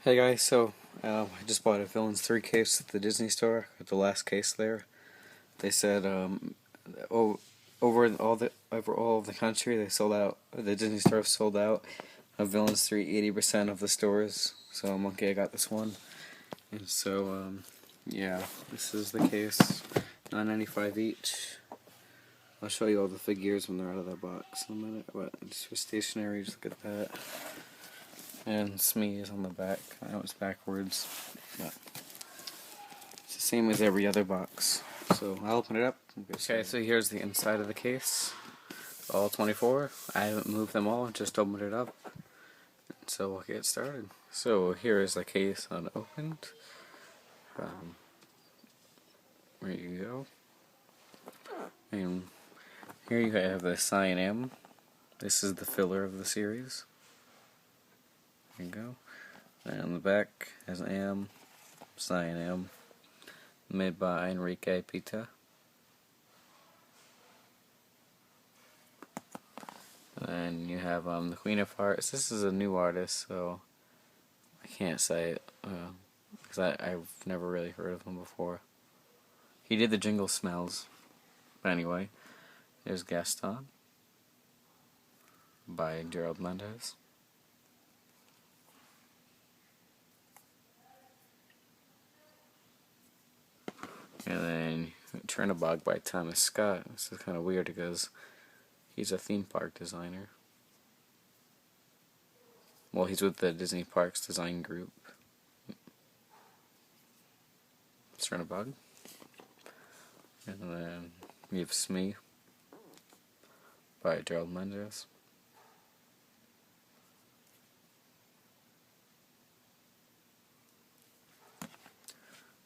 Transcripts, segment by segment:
Hey guys, I just bought a Villains 3 case at the Disney store, at the last case there. They said o over all of the country they sold out. The Disney store sold out of Villains 3 80% of the stores. So I'm lucky I got this one. And yeah, this is the case, $9.95 each. I'll show you all the figures when they're out of the box in a minute. But just for stationery, just look at that. And Smee is on the back. I know it's backwards, but it's the same as every other box. So I'll open it up. Okay, so here's the inside of the case. All 24. I haven't moved them all, just opened it up. So we'll get started. So here is the case unopened. There you go. And here you have the Cyan M. This is the filler of the series. There you go. And on the back has an M, Cyan M, made by Enrique Pita. And then you have the Queen of Hearts. This is a new artist, so I can't say it because I've never really heard of him before. He did the Jingle Smells. But anyway, there's Gaston by Gerald Mendez. And then Chernobog by Thomas Scott. This is kind of weird because he's a theme park designer. Well, he's with the Disney Parks Design Group. Chernobog. And then we have Smee by Gerald Mendez.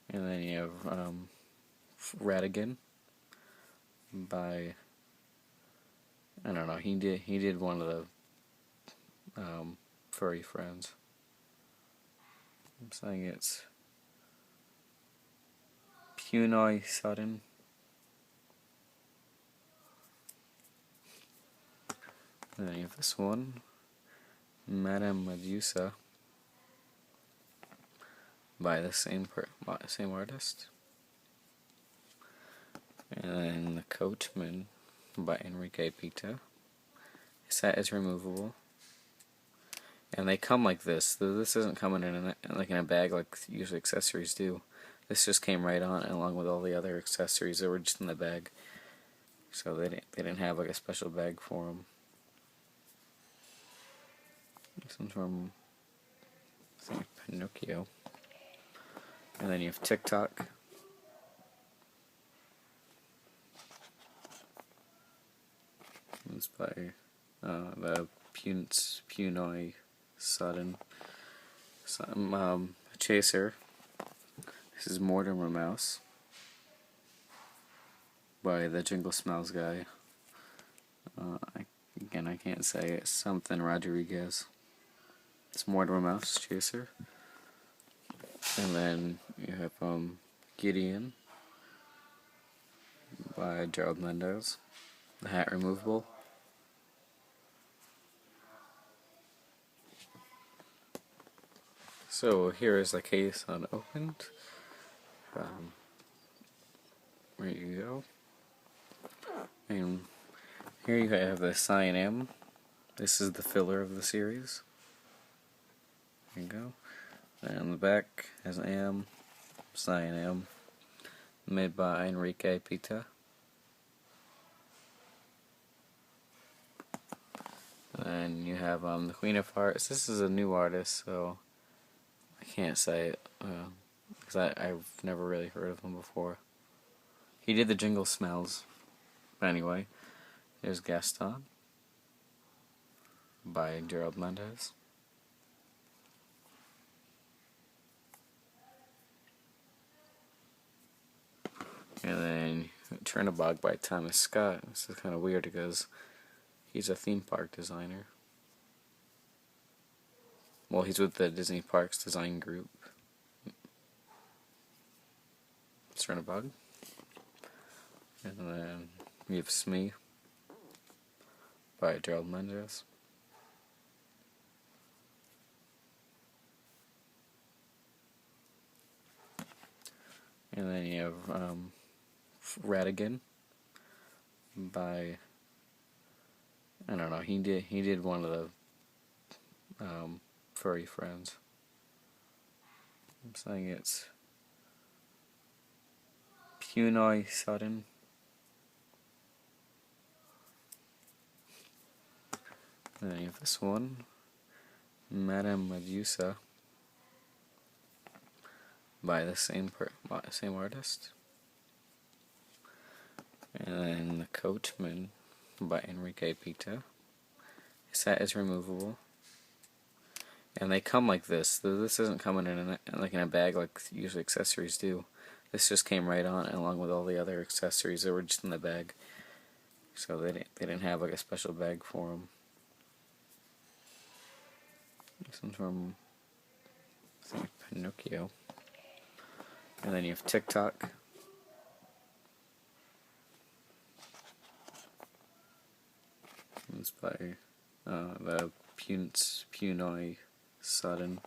And then you have Ratigan by, I don't know, he did one of the furry friends. I'm saying it's Punoi Sudden. And then you have this one, Madame Medusa by the same artist. And then the Coachman by Enrique Pita. His hat is removable. And they come like this. This isn't coming in a bag like usually accessories do. This just came right on along with all the other accessories that were just in the bag. So they didn't have like a special bag for them. This one's from, I think, Pinocchio. And then you have TikTok. It's by the Punoi Sudden. Chaser. This is Mortimer Mouse by the Jingle Smells guy. I can't say it. Something Rodriguez. It's Mortimer Mouse Chaser. And then you have Gideon by Gerald Mendez. The hat removable. So here is the case unopened. There you go. And here you have the Cyan M. This is the filler of the series. There you go. And on the back has an M, Cyan M, made by Enrique Pita. And you have the Queen of Hearts. This is a new artist, so I can't say it because I've never really heard of him before. He did the Jingle Smells. But anyway, there's Gaston by Gerald Mendez. And then Chernobog by Thomas Scott. This is kind of weird because he's a theme park designer. Well, he's with the Disney Parks Design Group. Chernobog. And then we have Smee by Gerald Mendez. And then you have Radigan by, I don't know, he did one of the furry friends. I'm saying it's Punoi Sudden. And then you have this one, Madame Medusa, by the same artist. And then the Coachman by Enrique Pita. His hat is removable. And they come like this. This isn't coming in a bag like usually accessories do. This just came right on along with all the other accessories that were just in the bag. So they didn't have like a special bag for them. This one's from, I think, Pinocchio. And then you have TikTok. It's by the Punoi Sudden.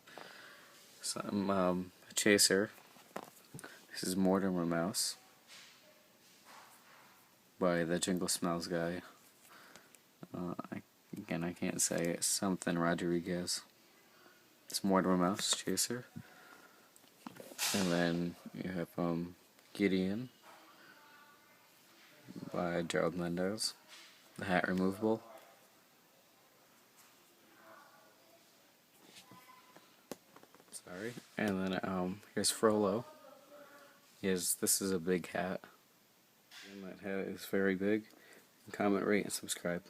Chaser. This is Mortimer Mouse by the Jingle Smells guy. Again, I can't say it. Something Rodriguez. It's Mortimer Mouse Chaser. And then you have Gideon by Gerald Mendez. The hat removable. Sorry. And then here's Frollo. This is a big hat. And that hat is very big. Comment, rate, and subscribe.